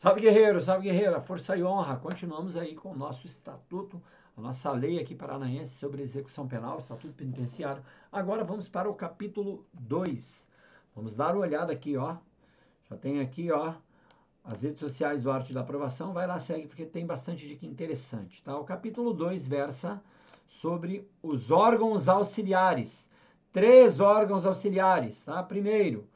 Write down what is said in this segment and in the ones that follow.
Salve guerreiro, salve guerreira, força e honra. Continuamos aí com o nosso estatuto, a nossa lei aqui paranaense sobre execução penal, estatuto penitenciário. Agora vamos para o capítulo 2. Vamos dar uma olhada aqui, ó. Já tem aqui, ó, as redes sociais do Arte da Aprovação. Vai lá, segue, porque tem bastante dica interessante, tá? O capítulo 2 versa sobre os órgãos auxiliares. 3 órgãos auxiliares, tá? Primeiro,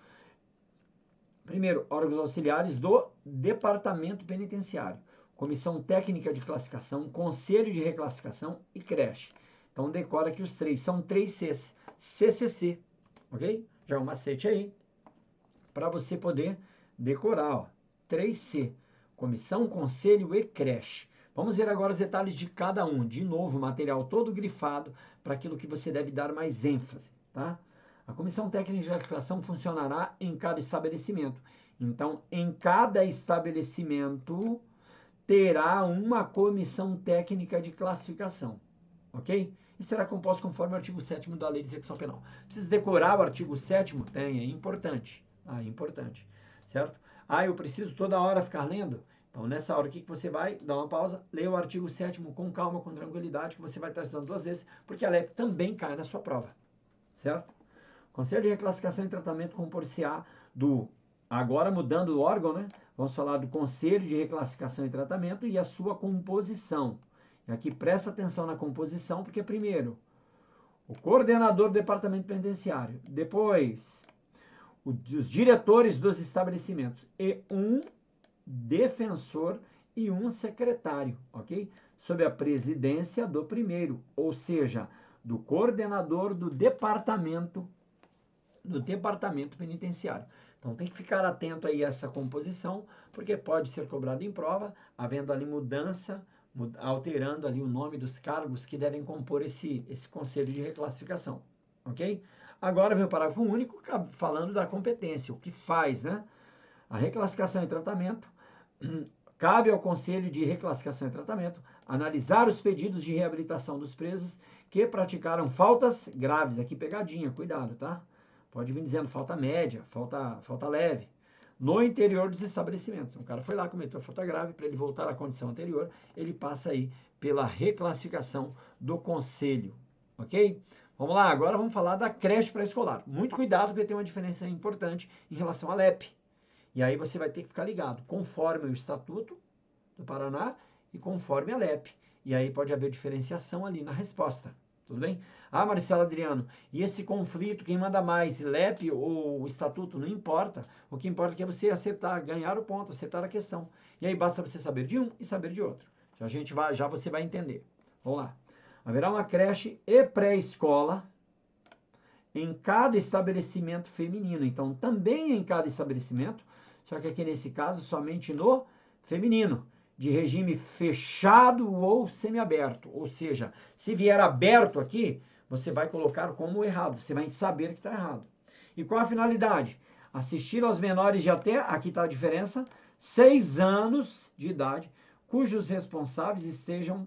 órgãos auxiliares do Departamento Penitenciário, Comissão Técnica de Classificação, Conselho de Reclassificação e creche. Então, decora que os 3 são 3 Cs, CCC, ok? Já é um macete aí, para você poder decorar, ó, 3C, Comissão, Conselho e creche. Vamos ver agora os detalhes de cada um. De novo, material todo grifado para aquilo que você deve dar mais ênfase, tá? A Comissão Técnica de Classificação funcionará em cada estabelecimento. Então, em cada estabelecimento terá uma comissão técnica de classificação, ok? E será composto conforme o artigo 7º da Lei de Execução Penal. Precisa decorar o artigo 7º? Tem, é importante. É importante, certo? Eu preciso toda hora ficar lendo? Então, nessa hora, o que você vai? Dá uma pausa, lê o artigo 7º com calma, com tranquilidade, que você vai estar estudando 2 vezes, porque a LEP também cai na sua prova, certo? Conselho de Reclassificação e Tratamento compor-se-á do, agora mudando o órgão, né? Vamos falar do Conselho de Reclassificação e Tratamento e a sua composição. E aqui presta atenção na composição, porque primeiro, o coordenador do Departamento Penitenciário, depois, os diretores dos estabelecimentos e um defensor e um secretário, ok? Sob a presidência do primeiro, ou seja, do coordenador do departamento penitenciário. Então tem que ficar atento aí a essa composição, porque pode ser cobrado em prova, havendo ali mudança, alterando ali o nome dos cargos que devem compor esse conselho de reclassificação, ok? Agora vem o parágrafo único, falando da competência, o que faz, né? A reclassificação e tratamento, cabe ao Conselho de Reclassificação e Tratamento analisar os pedidos de reabilitação dos presos que praticaram faltas graves, aqui pegadinha, cuidado, tá? Pode vir dizendo falta média, falta leve, no interior dos estabelecimentos. O cara foi lá, cometeu falta grave, para ele voltar à condição anterior, ele passa aí pela reclassificação do conselho, ok? Vamos lá, agora vamos falar da creche pré-escolar. Muito cuidado, porque tem uma diferença importante em relação à LEP. E aí você vai ter que ficar ligado, conforme o Estatuto do Paraná e conforme a LEP. E aí pode haver diferenciação ali na resposta. Tudo bem? Marcelo Adriano, e esse conflito, quem manda mais, LEP ou o Estatuto, não importa. O que importa é você acertar, ganhar o ponto, acertar a questão. E aí basta você saber de um e saber de outro. Já você vai entender. Vamos lá. Haverá uma creche e pré-escola em cada estabelecimento feminino. Então, também em cada estabelecimento, só que aqui nesse caso, somente no feminino, de regime fechado ou semiaberto. Ou seja, se vier aberto aqui, você vai colocar como errado, você vai saber que está errado. E qual a finalidade? Assistir aos menores de até, aqui está a diferença, 6 anos de idade, cujos responsáveis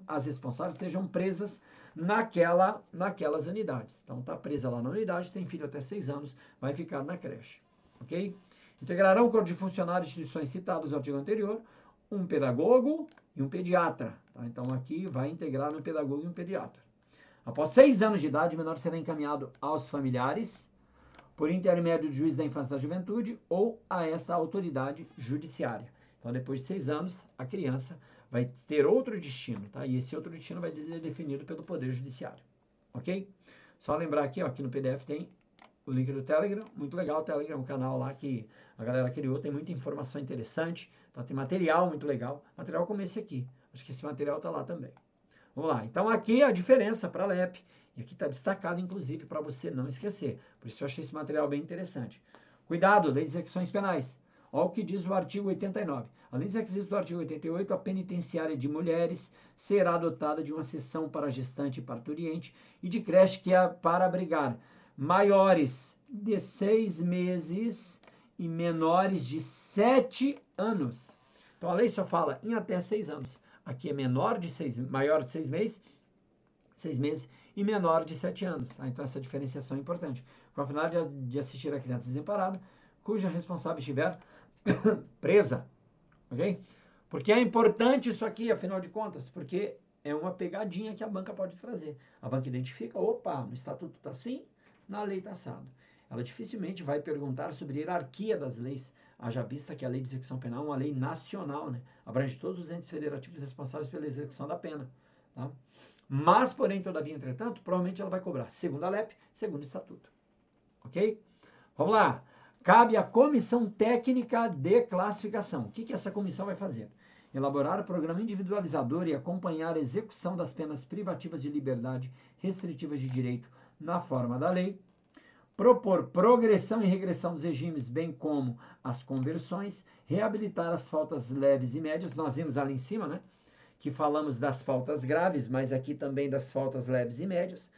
as responsáveis estejam presas naquelas unidades. Então, está presa lá na unidade, tem filho até 6 anos, vai ficar na creche, ok? Integrarão o corpo de funcionários de instituições citadas no artigo anterior, um pedagogo e um pediatra. Tá? Então, aqui vai integrar um pedagogo e um pediatra. Após 6 anos de idade, o menor será encaminhado aos familiares, por intermédio do juiz da infância e da juventude ou a esta autoridade judiciária. Então, depois de 6 anos, a criança vai ter outro destino, tá? E esse outro destino vai ser definido pelo Poder Judiciário, ok? Só lembrar aqui, ó, que no PDF tem o link do Telegram, muito legal, o Telegram é um canal lá que a galera criou, tem muita informação interessante, tá? Tem material muito legal, material como esse aqui, acho que esse material tá lá também. Vamos lá, então aqui a diferença para a LEP, e aqui está destacado, inclusive, para você não esquecer, por isso eu achei esse material bem interessante. Cuidado, lei de execuções penais. Olha o que diz o artigo 89. Além dos requisitos do artigo 88, a penitenciária de mulheres será dotada de uma seção para gestante e parturiente e de creche que é para abrigar maiores de 6 meses e menores de 7 anos. Então, a lei só fala em até 6 anos. Aqui é maior de 6 meses, 6 meses e menor de 7 anos. Tá? Então, essa diferenciação é importante. Com a finalidade de assistir a criança desamparada, cuja responsável estiver presa ok? Porque é importante isso aqui, afinal de contas, porque é uma pegadinha que a banca pode trazer. A banca identifica, opa, no estatuto está assim, na lei está assado. Ela dificilmente vai perguntar sobre a hierarquia das leis, haja vista que a lei de execução penal é uma lei nacional, né? Abrange todos os entes federativos responsáveis pela execução da pena, tá? Mas, porém, todavia, entretanto, provavelmente ela vai cobrar segundo a LEP, segundo o estatuto, ok? Vamos lá. Cabe à Comissão Técnica de Classificação. O que essa comissão vai fazer? Elaborar o programa individualizador e acompanhar a execução das penas privativas de liberdade, restritivas de direito, na forma da lei. Propor progressão e regressão dos regimes, bem como as conversões. Reabilitar as faltas leves e médias. Nós vimos ali em cima, né? Que falamos das faltas graves, mas aqui também das faltas leves e médias.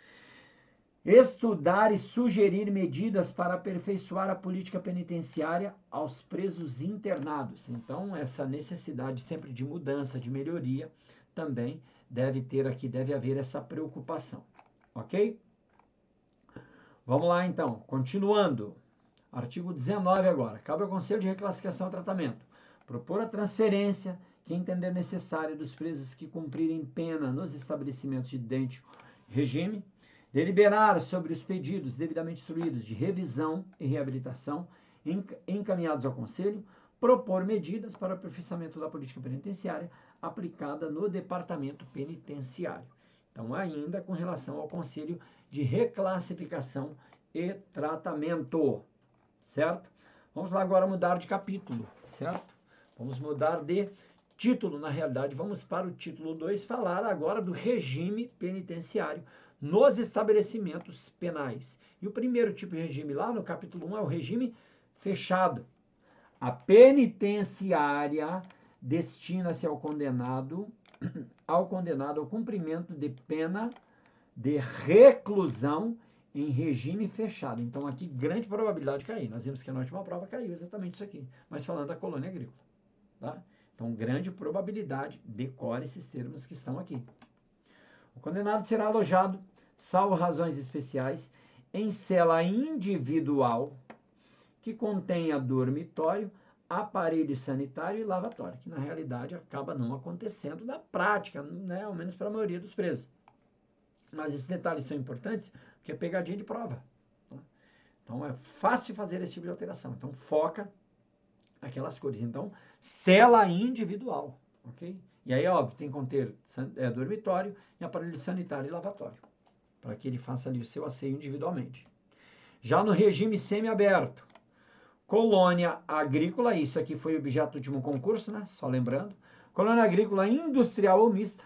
Estudar e sugerir medidas para aperfeiçoar a política penitenciária aos presos internados. Então, essa necessidade sempre de mudança, de melhoria, também deve haver essa preocupação. Ok? Vamos lá, então. Continuando. Artigo 19 agora. Cabe ao Conselho de Reclassificação e Tratamento propor a transferência que entender necessária dos presos que cumprirem pena nos estabelecimentos de idêntico regime, deliberar sobre os pedidos devidamente instruídos de revisão e reabilitação encaminhados ao Conselho, propor medidas para o aperfeiçoamento da política penitenciária aplicada no Departamento Penitenciário. Então, ainda com relação ao Conselho de Reclassificação e Tratamento, certo? Vamos lá agora mudar de capítulo, certo? Vamos mudar de título, na realidade, vamos para o título 2, falar agora do regime penitenciário nos estabelecimentos penais. E o primeiro tipo de regime lá no capítulo 1 é o regime fechado. A penitenciária destina-se ao condenado ao cumprimento de pena de reclusão em regime fechado. Então, aqui, grande probabilidade de cair. Nós vimos que na última prova caiu exatamente isso aqui, mas falando da colônia agrícola. Tá? Então, grande probabilidade, decore esses termos que estão aqui. O condenado será alojado, salvo razões especiais, em cela individual que contenha dormitório, aparelho sanitário e lavatório, que na realidade acaba não acontecendo na prática, né? Ao menos para a maioria dos presos. Mas esses detalhes são importantes porque é pegadinha de prova. Tá? Então é fácil fazer esse tipo de alteração. Então foca aquelas cores. Então, cela individual, ok? E aí, óbvio, tem que conter dormitório e aparelho sanitário e lavatório, para que ele faça ali o seu asseio individualmente. Já no regime semiaberto, colônia agrícola, isso aqui foi objeto do último concurso, né? Só lembrando. Colônia agrícola industrial ou mista,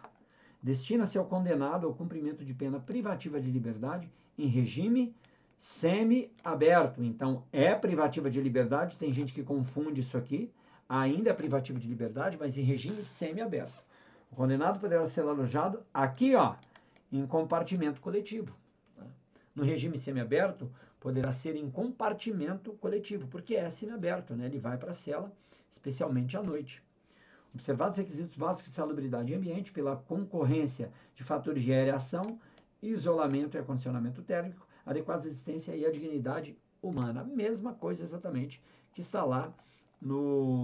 destina-se ao condenado ao cumprimento de pena privativa de liberdade em regime semi-aberto. Então, é privativa de liberdade, tem gente que confunde isso aqui, ainda é privativa de liberdade, mas em regime semi-aberto. O condenado poderá ser alojado aqui, ó, em compartimento coletivo. Tá? No regime semi-aberto, poderá ser em compartimento coletivo, porque é semi-aberto, né? Ele vai para a cela, especialmente à noite. Observados os requisitos básicos de salubridade e ambiente pela concorrência de fatores de aereação, isolamento e acondicionamento térmico, adequada existência e a dignidade humana. A mesma coisa exatamente que está lá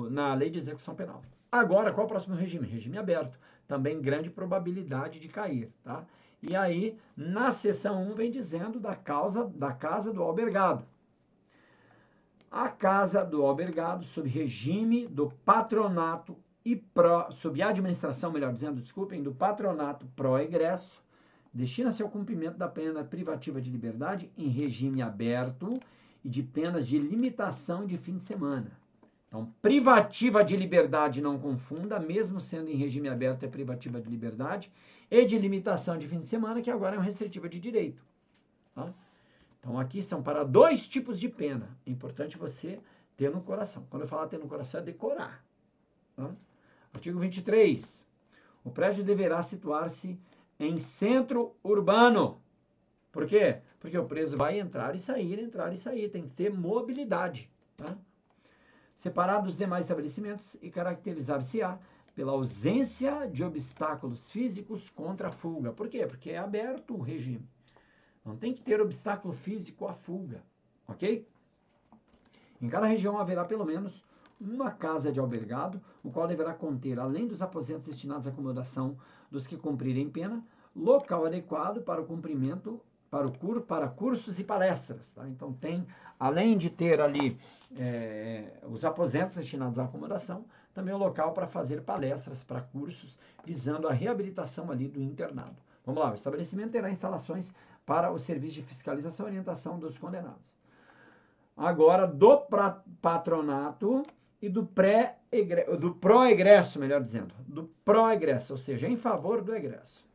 na lei de execução penal. Agora, qual é o próximo regime? Regime aberto. Também grande probabilidade de cair, tá? E aí, na seção 1, vem dizendo da casa do albergado. A casa do albergado, sob regime do patronato sob administração, melhor dizendo, desculpem, do patronato pró-egresso, destina-se ao cumprimento da pena privativa de liberdade em regime aberto e de penas de limitação de fim de semana. Então, privativa de liberdade, não confunda, mesmo sendo em regime aberto, é privativa de liberdade, e de limitação de fim de semana, que agora é uma restritiva de direito. Tá? Então, aqui são para 2 tipos de pena. É importante você ter no coração. Quando eu falar ter no coração, é decorar. Tá? Artigo 23. O prédio deverá situar-se em centro urbano. Por quê? Porque o preso vai entrar e sair. Tem que ter mobilidade. Tá? Separado dos demais estabelecimentos e caracterizar-se-á pela ausência de obstáculos físicos contra a fuga. Por quê? Porque é aberto o regime. Não tem que ter obstáculo físico à fuga. Ok? Em cada região haverá pelo menos uma casa de albergado, o qual deverá conter, além dos aposentos destinados à acomodação dos que cumprirem pena, local adequado para o cumprimento, para cursos e palestras. Tá? Então, tem, além de ter ali os aposentos destinados à acomodação, também o local para fazer palestras, para cursos, visando a reabilitação ali do internado. Vamos lá, o estabelecimento terá instalações para o serviço de fiscalização e orientação dos condenados. Agora, do patronato e do pró-egresso, melhor dizendo, do pró-egresso, ou seja, em favor do egresso.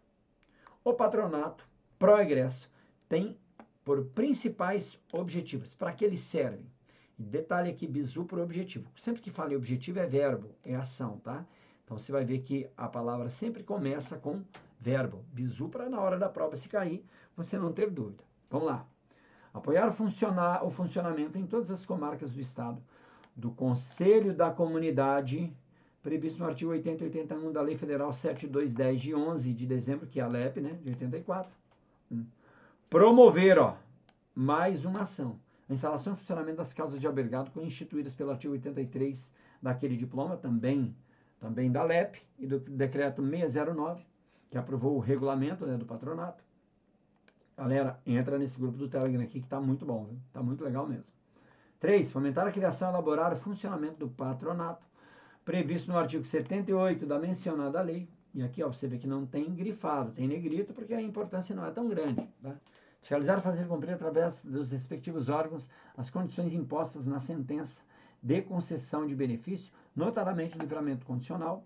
O patronato pró-egresso tem por principais objetivos, para que eles servem. Detalhe aqui, bizu por objetivo. Sempre que fala em objetivo é verbo, é ação, tá? Então, você vai ver que a palavra sempre começa com verbo. Bizu para na hora da prova, se cair, você não ter dúvida. Vamos lá. Apoiar o funcionamento em todas as comarcas do Estado do Conselho da Comunidade, previsto no artigo 80 e 81 da Lei Federal 7210 de 11 de dezembro, que é a LEP, né, de 84. Promover, mais uma ação. A instalação e funcionamento das casas de albergado instituídas pelo artigo 83 daquele diploma, também da LEP, e do decreto 609, que aprovou o regulamento, né, do patronato. Galera, entra nesse grupo do Telegram aqui que tá muito bom, viu? Tá muito legal mesmo. 3. Fomentar a criação, elaborar o funcionamento do patronato, previsto no artigo 78 da mencionada lei. E aqui, você vê que não tem grifado, tem negrito, porque a importância não é tão grande, tá? Fiscalizar e fazer cumprir através dos respectivos órgãos as condições impostas na sentença de concessão de benefício, notadamente o livramento condicional,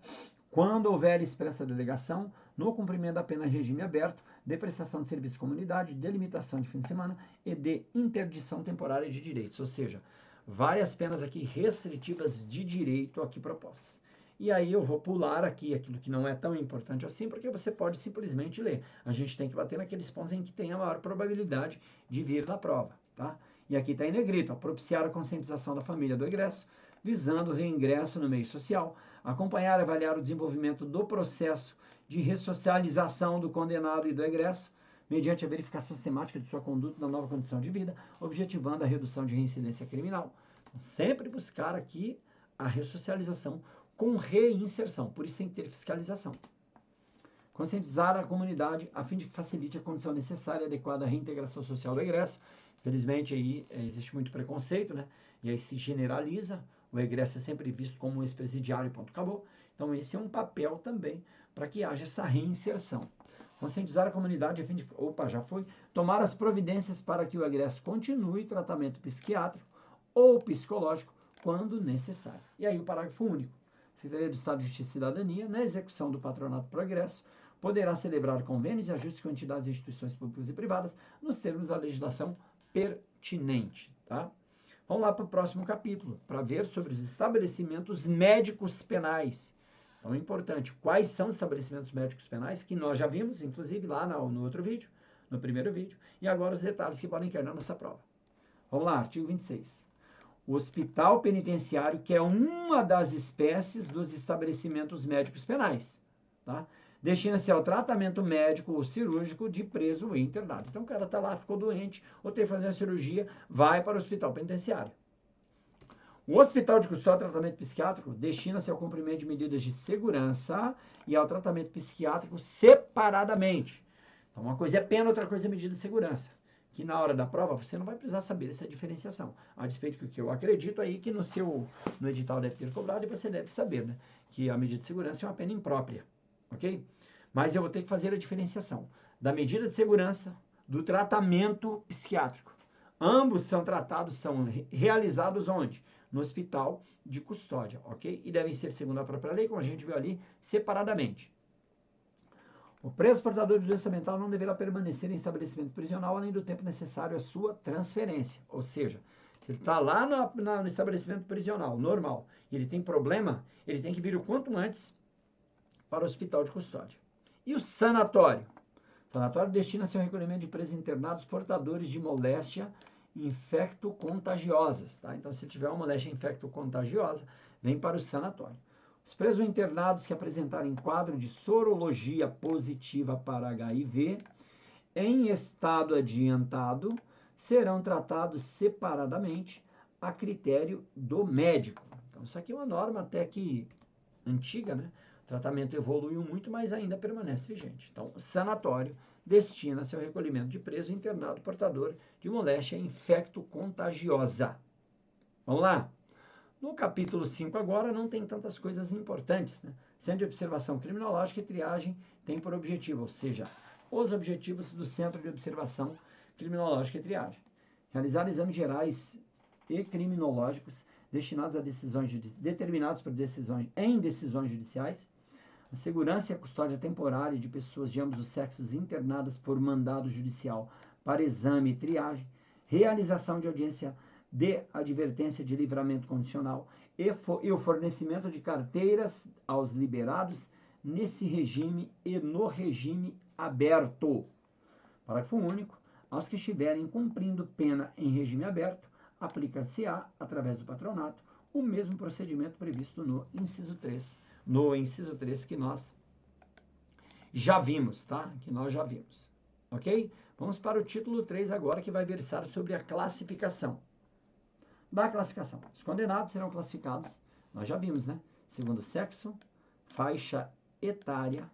quando houver expressa delegação, no cumprimento da pena em regime aberto, de prestação de serviço de comunidade, delimitação de fim de semana e de interdição temporária de direitos. Ou seja, várias penas aqui restritivas de direito aqui propostas. E aí eu vou pular aqui aquilo que não é tão importante assim, porque você pode simplesmente ler. A gente tem que bater naqueles pontos em que tem a maior probabilidade de vir na prova, tá? E aqui está em negrito, propiciar a conscientização da família do egresso, visando o reingresso no meio social, acompanhar e avaliar o desenvolvimento do processo de ressocialização do condenado e do egresso, mediante a verificação sistemática de sua conduta na nova condição de vida, objetivando a redução de reincidência criminal. Então, sempre buscar aqui a ressocialização com reinserção, por isso tem que ter fiscalização. Conscientizar a comunidade a fim de que facilite a condição necessária e adequada à reintegração social do egresso. Infelizmente, aí existe muito preconceito, né? E aí se generaliza, o egresso é sempre visto como um ex-presidiário, ponto, acabou. Então, esse é um papel também para que haja essa reinserção. Conscientizar a comunidade a fim de... tomar as providências para que o egresso continue tratamento psiquiátrico ou psicológico quando necessário. E aí o parágrafo único. Secretaria do Estado de Justiça e Cidadania, na execução do patronato progresso, poderá celebrar convênios e ajustes com entidades e instituições públicas e privadas nos termos da legislação pertinente. Tá? Vamos lá para o próximo capítulo, para ver sobre os estabelecimentos médicos penais. Então, é importante, quais são os estabelecimentos médicos penais, que nós já vimos, inclusive, lá no outro vídeo, no primeiro vídeo, e agora os detalhes que podem cair na nossa prova. Vamos lá, artigo 26. O hospital penitenciário, que é uma das espécies dos estabelecimentos médicos penais, tá? Destina-se ao tratamento médico ou cirúrgico de preso ou internado. Então, o cara está lá, ficou doente, ou tem que fazer uma cirurgia, vai para o hospital penitenciário. O hospital de custódia e tratamento psiquiátrico destina-se ao cumprimento de medidas de segurança e ao tratamento psiquiátrico separadamente. Então, uma coisa é pena, outra coisa é medida de segurança. Que na hora da prova você não vai precisar saber essa diferenciação. A despeito do que eu acredito aí que no edital deve ter cobrado e você deve saber, né? Que a medida de segurança é uma pena imprópria, ok? Mas eu vou ter que fazer a diferenciação da medida de segurança do tratamento psiquiátrico. Ambos são realizados onde? No hospital de custódia, ok? E devem ser, segundo a própria lei, como a gente viu ali, separadamente. O preso portador de doença mental não deverá permanecer em estabelecimento prisional além do tempo necessário à sua transferência. Ou seja, se ele está lá no estabelecimento prisional, normal, e ele tem problema, ele tem que vir o quanto antes para o hospital de custódia. E o sanatório? O sanatório destina-se ao recolhimento de presos internados portadores de moléstia infecto-contagiosas. Tá? Então, se tiver uma moléstia infecto-contagiosa, vem para o sanatório. Os presos internados que apresentarem quadro de sorologia positiva para HIV em estado adiantado serão tratados separadamente a critério do médico. Então, isso aqui é uma norma até que antiga, né? O tratamento evoluiu muito, mas ainda permanece vigente. Então, o sanatório destina-se ao recolhimento de preso internado portador de moléstia infecto-contagiosa. Vamos lá? No capítulo 5 agora não tem tantas coisas importantes, né? Centro de Observação Criminológica e Triagem tem por objetivo, ou seja, os objetivos do Centro de Observação Criminológica e Triagem. Realizar exames gerais e criminológicos destinados a determinados por decisões judiciais, a segurança e a custódia temporária de pessoas de ambos os sexos internadas por mandado judicial para exame e triagem, realização de audiência de advertência de livramento condicional e o fornecimento de carteiras aos liberados nesse regime e no regime aberto. Parágrafo único. Aos que estiverem cumprindo pena em regime aberto, aplica-se-á, através do patronato, o mesmo procedimento previsto no inciso 3. No inciso 3 que nós já vimos, tá? Que nós já vimos. Ok? Vamos para o título 3 agora, que vai versar sobre a classificação. Da classificação. Os condenados serão classificados, nós já vimos, né? Segundo sexo, faixa etária,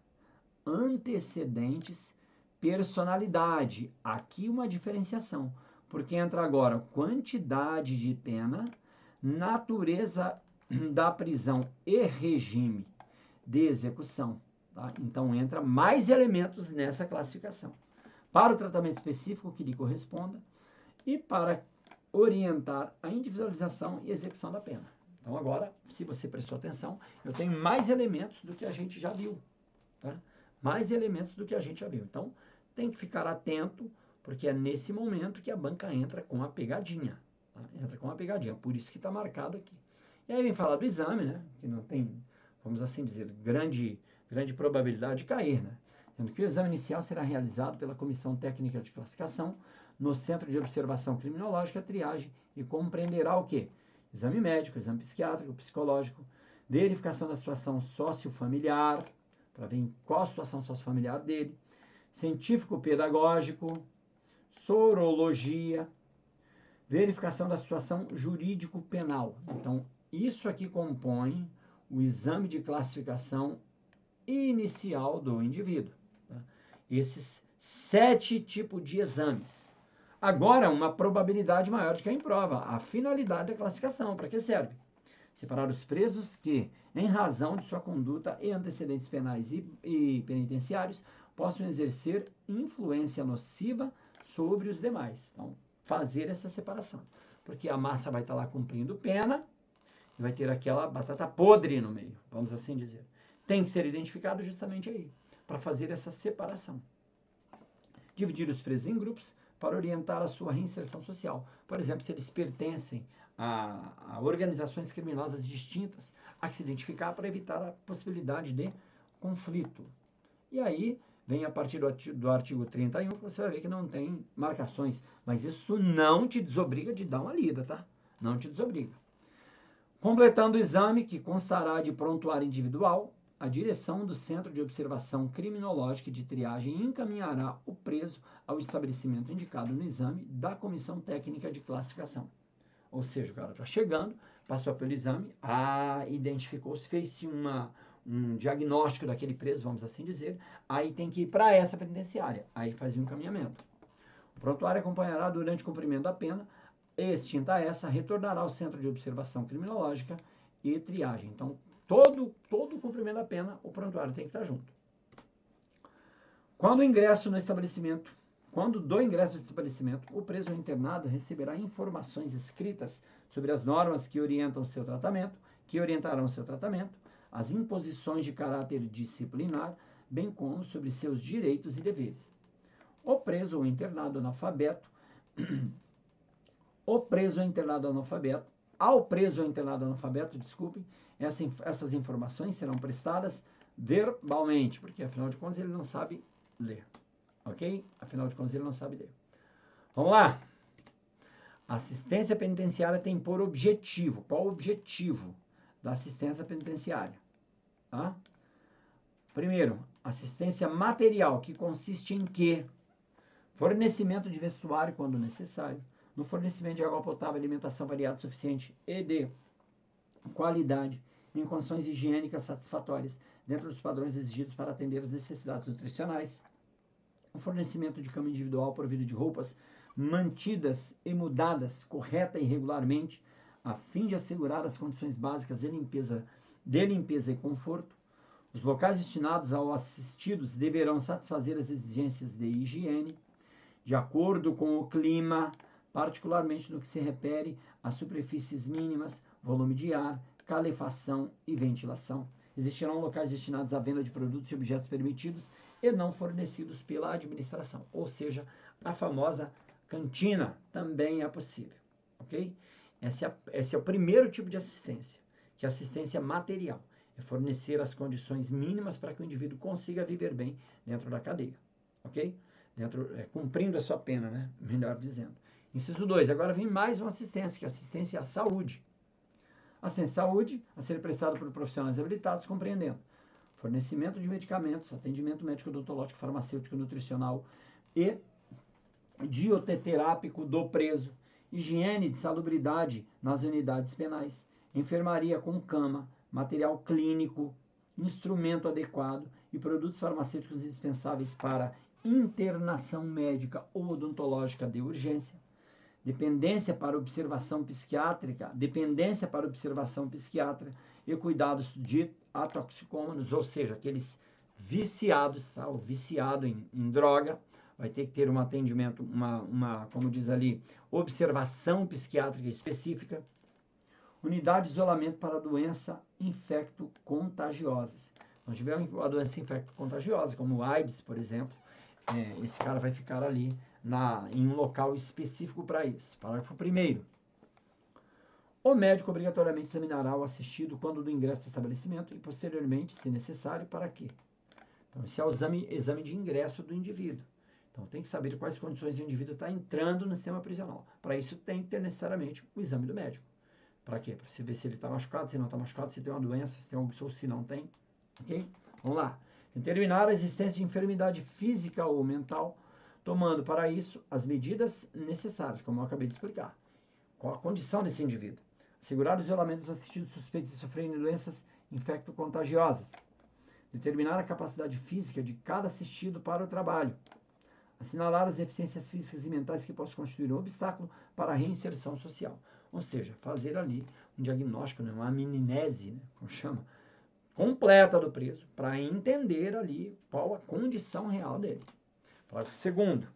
antecedentes, personalidade. Aqui uma diferenciação, porque entra agora quantidade de pena, natureza da prisão e regime de execução. Tá? Então entra mais elementos nessa classificação. Para o tratamento específico que lhe corresponda e para orientar a individualização e execução da pena. Então agora, se você prestou atenção, eu tenho mais elementos do que a gente já viu. Tá? Mais elementos do que a gente já viu. Então, tem que ficar atento, porque é nesse momento que a banca entra com a pegadinha. Tá? Entra com a pegadinha, por isso que está marcado aqui. E aí vem falar do exame, né? Que não tem, vamos assim dizer, grande probabilidade de cair, né? Sendo que o exame inicial será realizado pela Comissão Técnica de Classificação no Centro de Observação Criminológica, triagem, e compreenderá o quê? Exame médico, exame psiquiátrico, psicológico, verificação da situação sociofamiliar, para ver em qual a situação sociofamiliar dele, científico-pedagógico, sorologia, verificação da situação jurídico-penal. Então, isso aqui compõe o exame de classificação inicial do indivíduo. Tá? Esses 7 tipos de exames. Agora, uma probabilidade maior de cair em prova. A finalidade da classificação, para que serve? Separar os presos que, em razão de sua conduta e antecedentes penais e penitenciários, possam exercer influência nociva sobre os demais. Então, fazer essa separação. Porque a massa vai estar lá cumprindo pena e vai ter aquela batata podre no meio, vamos assim dizer. Tem que ser identificado justamente aí, para fazer essa separação. Dividir os presos em grupos para orientar a sua reinserção social. Por exemplo, se eles pertencem a organizações criminosas distintas, há que se identificar para evitar a possibilidade de conflito. E aí, vem a partir do artigo 31, que você vai ver que não tem marcações. Mas isso não te desobriga de dar uma lida, tá? Não te desobriga. Completando o exame, que constará de prontuário individual, a direção do Centro de Observação Criminológica e de Triagem encaminhará o preso ao estabelecimento indicado no exame da Comissão Técnica de Classificação. Ou seja, o cara está chegando, passou pelo exame, identificou-se, fez-se um diagnóstico daquele preso, vamos assim dizer, aí tem que ir para essa penitenciária, aí faz um encaminhamento. O prontuário acompanhará durante o cumprimento da pena, extinta essa, retornará ao Centro de Observação Criminológica e Triagem. Então, todo o cumprimento da pena, o prontuário tem que estar junto. Quando do ingresso no estabelecimento, o preso ou internado receberá informações escritas sobre as normas que orientarão o seu tratamento, as imposições de caráter disciplinar, bem como sobre seus direitos e deveres. Ao preso ou internado analfabeto, essas informações serão prestadas verbalmente, porque afinal de contas ele não sabe ler. Ok? Afinal de contas ele não sabe ler. Vamos lá. A assistência penitenciária tem por objetivo. Qual o objetivo da assistência penitenciária? Tá? Primeiro, assistência material, que consiste em quê? Fornecimento de vestuário quando necessário, no fornecimento de água potável, alimentação variada, suficiente e de qualidade, em condições higiênicas satisfatórias, dentro dos padrões exigidos para atender as necessidades nutricionais, o fornecimento de cama individual provido de roupas mantidas e mudadas correta e regularmente, a fim de assegurar as condições básicas de limpeza e conforto. Os locais destinados aos assistidos deverão satisfazer as exigências de higiene, de acordo com o clima, particularmente no que se refere a superfícies mínimas, volume de ar, calefação e ventilação. Existirão locais destinados à venda de produtos e objetos permitidos e não fornecidos pela administração, ou seja, a famosa cantina também é possível, ok? Esse é o primeiro tipo de assistência, que é assistência material. É fornecer as condições mínimas para que o indivíduo consiga viver bem dentro da cadeia, ok? Cumprindo a sua pena, né? Melhor dizendo. Inciso 2, agora vem mais uma assistência, que é assistência à saúde. Assistência à saúde a ser prestada por profissionais habilitados, compreendendo fornecimento de medicamentos, atendimento médico, odontológico, farmacêutico, nutricional e dieteterápico do preso, higiene de salubridade nas unidades penais, enfermaria com cama, material clínico, instrumento adequado e produtos farmacêuticos indispensáveis para internação médica ou odontológica de urgência, dependência para observação psiquiátrica e cuidados de atoxicômanos, ou seja, aqueles viciados, tá? O viciado em droga vai ter que ter um atendimento, como diz ali, observação psiquiátrica específica, unidade de isolamento para doença infecto-contagiosas. Nós tivemos a doença infecto-contagiosa, como o AIDS, por exemplo, esse cara vai ficar ali em um local específico para isso. Parágrafo 1º. O médico obrigatoriamente examinará o assistido quando do ingresso do estabelecimento e posteriormente, se necessário, para quê? Então, esse é o exame de ingresso do indivíduo. Então, tem que saber quais condições o indivíduo está entrando no sistema prisional. Para isso, tem que ter necessariamente o exame do médico. Para quê? Para você ver se ele está machucado, se não está machucado, se tem uma doença, se tem ou se não tem. Ok? Vamos lá. Determinar a existência de enfermidade física ou mental, tomando para isso as medidas necessárias, como eu acabei de explicar. Qual a condição desse indivíduo? Assegurar o isolamento dos assistidos suspeitos de sofrerem doenças infecto-contagiosas. Determinar a capacidade física de cada assistido para o trabalho. Assinalar as deficiências físicas e mentais que possam constituir um obstáculo para a reinserção social. Ou seja, fazer ali um diagnóstico, né, uma anamnese, né, como chama, completa do preso, para entender ali qual a condição real dele. Parágrafo 2º.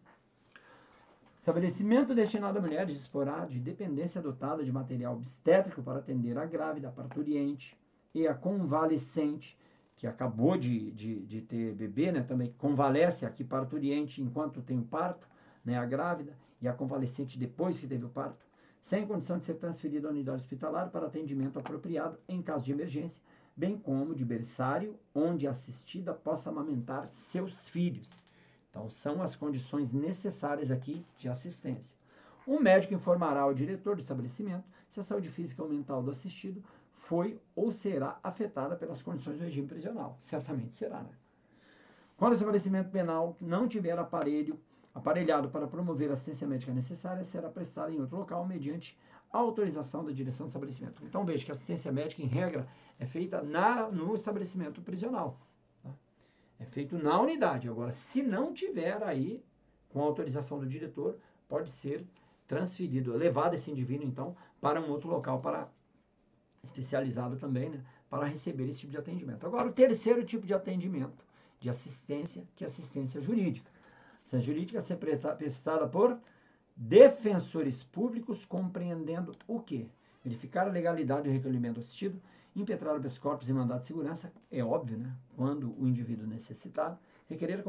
Estabelecimento destinado a mulheres disporá de dependência dotada de material obstétrico para atender a grávida, a parturiente e a convalescente, que acabou de ter bebê, né, também convalesce aqui parturiente enquanto tem o parto, né, a grávida, e a convalescente depois que teve o parto, sem condição de ser transferida à unidade hospitalar para atendimento apropriado em caso de emergência, bem como de berçário onde a assistida possa amamentar seus filhos. Então, são as condições necessárias aqui de assistência. O médico informará ao diretor do estabelecimento se a saúde física ou mental do assistido foi ou será afetada pelas condições do regime prisional. Certamente será, né? Quando o estabelecimento penal não tiver aparelhado para promover a assistência médica necessária, será prestada em outro local mediante autorização da direção do estabelecimento. Então, veja que a assistência médica, em regra, é feita no estabelecimento prisional. Tá? É feito na unidade. Agora, se não tiver aí, com a autorização do diretor, pode ser transferido, levado esse indivíduo, então, para um outro local especializado também, né, para receber esse tipo de atendimento. Agora, o terceiro tipo de atendimento, de assistência, que é assistência jurídica. Assistência jurídica é ser prestada por defensores públicos, compreendendo o quê? Verificar a legalidade do recolhimento assistido, impetrar habeas corpus e mandado de segurança, é óbvio, né, quando o indivíduo necessitar, requerer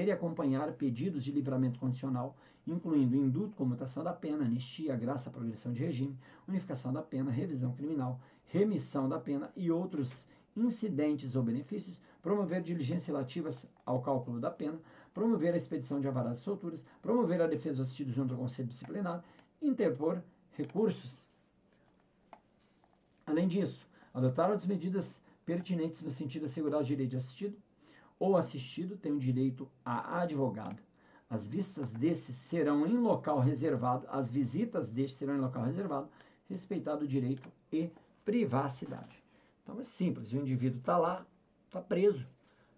e acompanhar pedidos de livramento condicional, incluindo indulto, comutação da pena, anistia, graça, progressão de regime, unificação da pena, revisão criminal, remissão da pena e outros incidentes ou benefícios, promover diligências relativas ao cálculo da pena, promover a expedição de alvarás de solturas, promover a defesa do assistido junto ao conselho disciplinar, interpor recursos. Além disso, adotar outras medidas pertinentes no sentido de assegurar o direito de assistido ou assistido tem o direito a advogado. As visitas destes serão em local reservado, respeitado o direito e privacidade. Então é simples, o indivíduo está lá, está preso,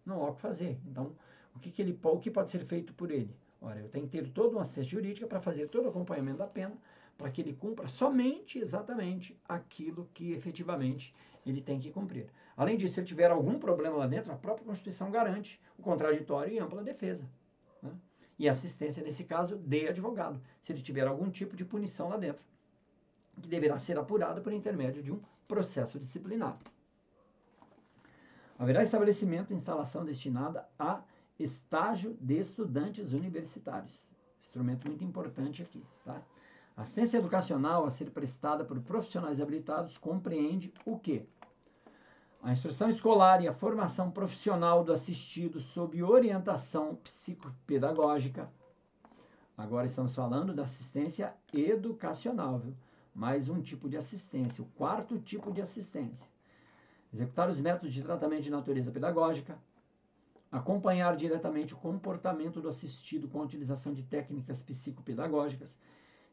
não há o que fazer. Então, o que pode ser feito por ele? Ora, eu tenho que ter toda uma assistência jurídica para fazer todo o acompanhamento da pena, para que ele cumpra somente, exatamente, aquilo que efetivamente ele tem que cumprir. Além disso, se ele tiver algum problema lá dentro, a própria Constituição garante o contraditório e ampla defesa, né? E assistência, nesse caso, de advogado, se ele tiver algum tipo de punição lá dentro, que deverá ser apurada por intermédio de um processo disciplinar. Haverá estabelecimento e instalação destinada a estágio de estudantes universitários. Instrumento muito importante aqui, tá? A assistência educacional a ser prestada por profissionais habilitados compreende o quê? A instrução escolar e a formação profissional do assistido sob orientação psicopedagógica. Agora estamos falando da assistência educacional, viu? Mais um tipo de assistência, o quarto tipo de assistência. Executar os métodos de tratamento de natureza pedagógica. Acompanhar diretamente o comportamento do assistido com a utilização de técnicas psicopedagógicas.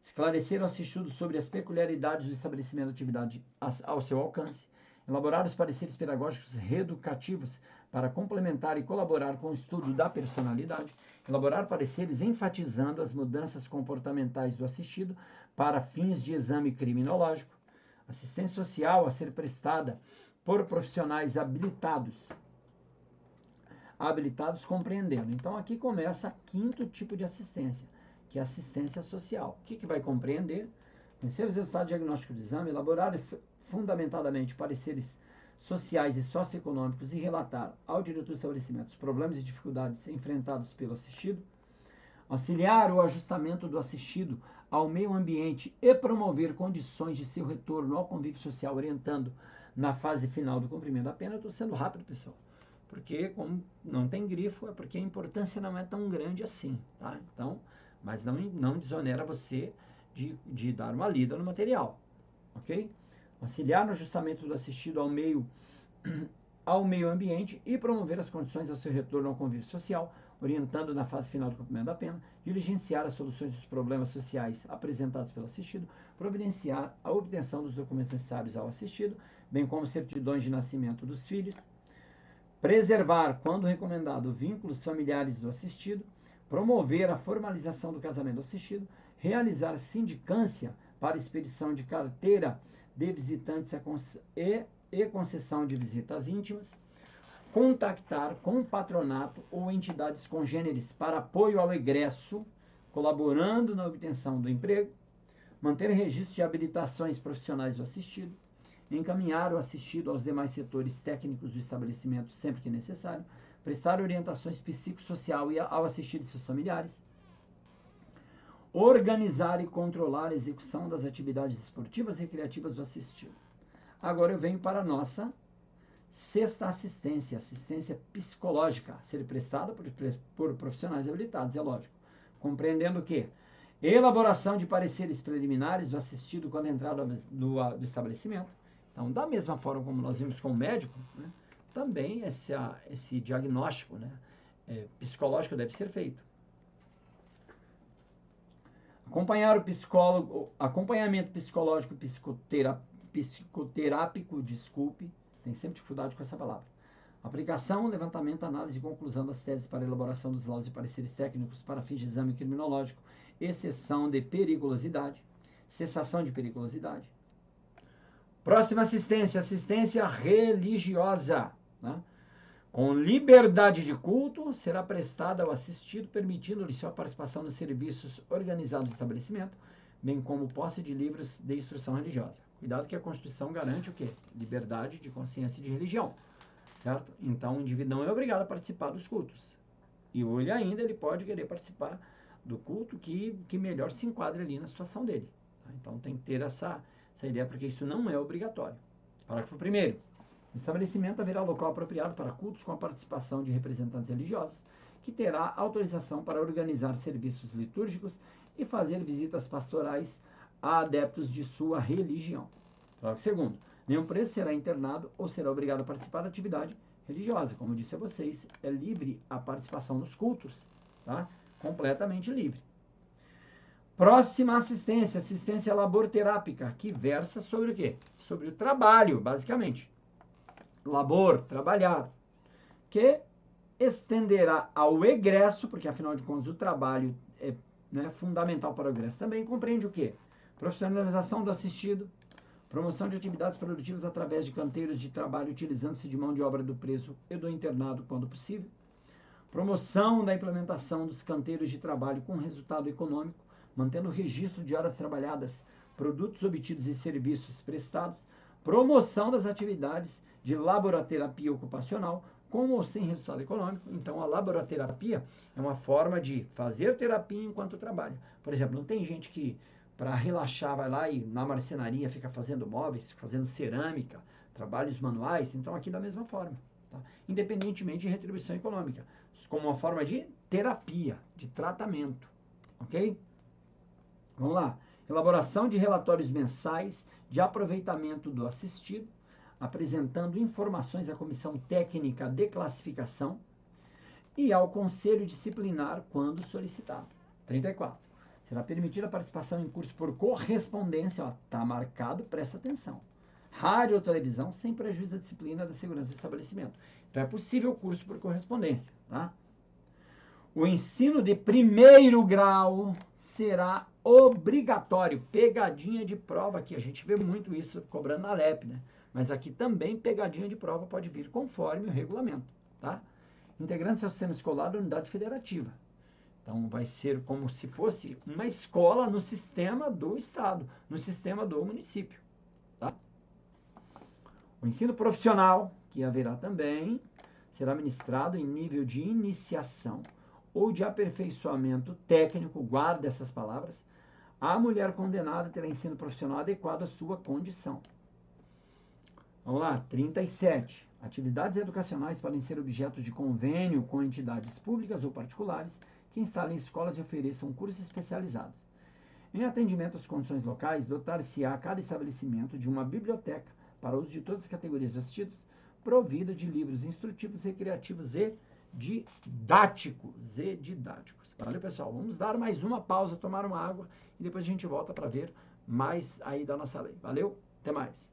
Esclarecer o assistido sobre as peculiaridades do estabelecimento de atividade ao seu alcance. Elaborar os pareceres pedagógicos reeducativos para complementar e colaborar com o estudo da personalidade. Elaborar pareceres enfatizando as mudanças comportamentais do assistido para fins de exame criminológico. Assistência social a ser prestada por profissionais habilitados compreendendo. Então, aqui começa o quinto tipo de assistência, que é a assistência social. O que vai compreender? Conhecer os resultados diagnósticos do exame, elaborar fundamentadamente pareceres sociais e socioeconômicos e relatar ao diretor do estabelecimento os problemas e dificuldades enfrentados pelo assistido, auxiliar o ajustamento do assistido ao meio ambiente e promover condições de seu retorno ao convívio social, orientando na fase final do cumprimento da pena. Eu estou sendo rápido, pessoal, porque como não tem grifo, é porque a importância não é tão grande assim, tá? Então, mas não desonera você de dar uma lida no material, ok? Auxiliar no ajustamento do assistido ao meio ambiente e promover as condições ao seu retorno ao convívio social, orientando na fase final do cumprimento da pena, diligenciar as soluções dos problemas sociais apresentados pelo assistido, providenciar a obtenção dos documentos necessários ao assistido, bem como certidões de nascimento dos filhos, preservar, quando recomendado, vínculos familiares do assistido, promover a formalização do casamento do assistido, realizar sindicância para expedição de carteira de visitantes e concessão de visitas íntimas, contactar com patronato ou entidades congêneres para apoio ao egresso, colaborando na obtenção do emprego, manter registro de habilitações profissionais do assistido, encaminhar o assistido aos demais setores técnicos do estabelecimento sempre que necessário, prestar orientações psicossocial ao assistido e seus familiares, organizar e controlar a execução das atividades esportivas e recreativas do assistido. Agora eu venho para a nossa sexta assistência, assistência psicológica, a ser prestada por profissionais habilitados, é lógico. Compreendendo o quê? Elaboração de pareceres preliminares do assistido quando entrar do estabelecimento. Então, da mesma forma como nós vimos com o médico, né, também esse diagnóstico, né, psicológico deve ser feito. Acompanhamento psicológico psicoterápico, tem sempre dificuldade com essa palavra. Aplicação, levantamento, análise e conclusão das teses para elaboração dos laudos e pareceres técnicos para fins de exame criminológico, cessação de periculosidade. Próxima assistência, assistência religiosa, né? Com liberdade de culto, será prestada ao assistido, permitindo-lhe sua participação nos serviços organizados do estabelecimento, bem como posse de livros de instrução religiosa. Cuidado que a Constituição garante o quê? Liberdade de consciência e de religião, certo? Então, o indivíduo não é obrigado a participar dos cultos. E ele pode querer participar do culto que melhor se enquadre ali na situação dele. Tá? Então, tem que ter essa ideia, porque isso não é obrigatório. Parágrafo 1º. No estabelecimento haverá local apropriado para cultos com a participação de representantes religiosos, que terá autorização para organizar serviços litúrgicos e fazer visitas pastorais a adeptos de sua religião. Parágrafo 2º. Nenhum preso será internado ou será obrigado a participar da atividade religiosa. Como eu disse a vocês, é livre a participação nos cultos, tá? Completamente livre. Próxima assistência, assistência laborterápica, que versa sobre o quê? Sobre o trabalho, basicamente. Labor, trabalhar, que estenderá ao egresso, porque afinal de contas o trabalho é, né, fundamental para o egresso também, compreende o quê? Profissionalização do assistido, promoção de atividades produtivas através de canteiros de trabalho utilizando-se de mão de obra do preso e do internado quando possível, promoção da implementação dos canteiros de trabalho com resultado econômico, mantendo o registro de horas trabalhadas, produtos obtidos e serviços prestados, promoção das atividades de laboraterapia ocupacional, com ou sem resultado econômico. Então, a laboraterapia é uma forma de fazer terapia enquanto trabalha. Por exemplo, não tem gente que, para relaxar, vai lá e na marcenaria fica fazendo móveis, fazendo cerâmica, trabalhos manuais. Então, aqui da mesma forma, tá? Independentemente de retribuição econômica, como uma forma de terapia, de tratamento, ok? Vamos lá. Elaboração de relatórios mensais de aproveitamento do assistido, apresentando informações à comissão técnica de classificação e ao conselho disciplinar quando solicitado. 34. Será permitida a participação em curso por correspondência, ó, tá marcado, presta atenção. Rádio ou televisão, sem prejuízo da disciplina da segurança do estabelecimento. Então é possível o curso por correspondência, tá? O ensino de primeiro grau será obrigatório. Pegadinha de prova aqui. A gente vê muito isso cobrando na LEP, né? Mas aqui também pegadinha de prova pode vir conforme o regulamento, tá? Integrantes ao sistema escolar da unidade federativa. Então, vai ser como se fosse uma escola no sistema do estado, no sistema do município, tá? O ensino profissional, que haverá também, será ministrado em nível de iniciação ou de aperfeiçoamento técnico, guarda essas palavras. A mulher condenada terá ensino profissional adequado à sua condição. Vamos lá, 37. Atividades educacionais podem ser objeto de convênio com entidades públicas ou particulares que instalem escolas e ofereçam cursos especializados. Em atendimento às condições locais, dotar-se-á cada estabelecimento de uma biblioteca para uso de todas as categorias de assistidos, provida de livros instrutivos, recreativos e didáticos. Valeu, pessoal? Vamos dar mais uma pausa, tomar uma água e depois a gente volta para ver mais aí da nossa lei. Valeu? Até mais.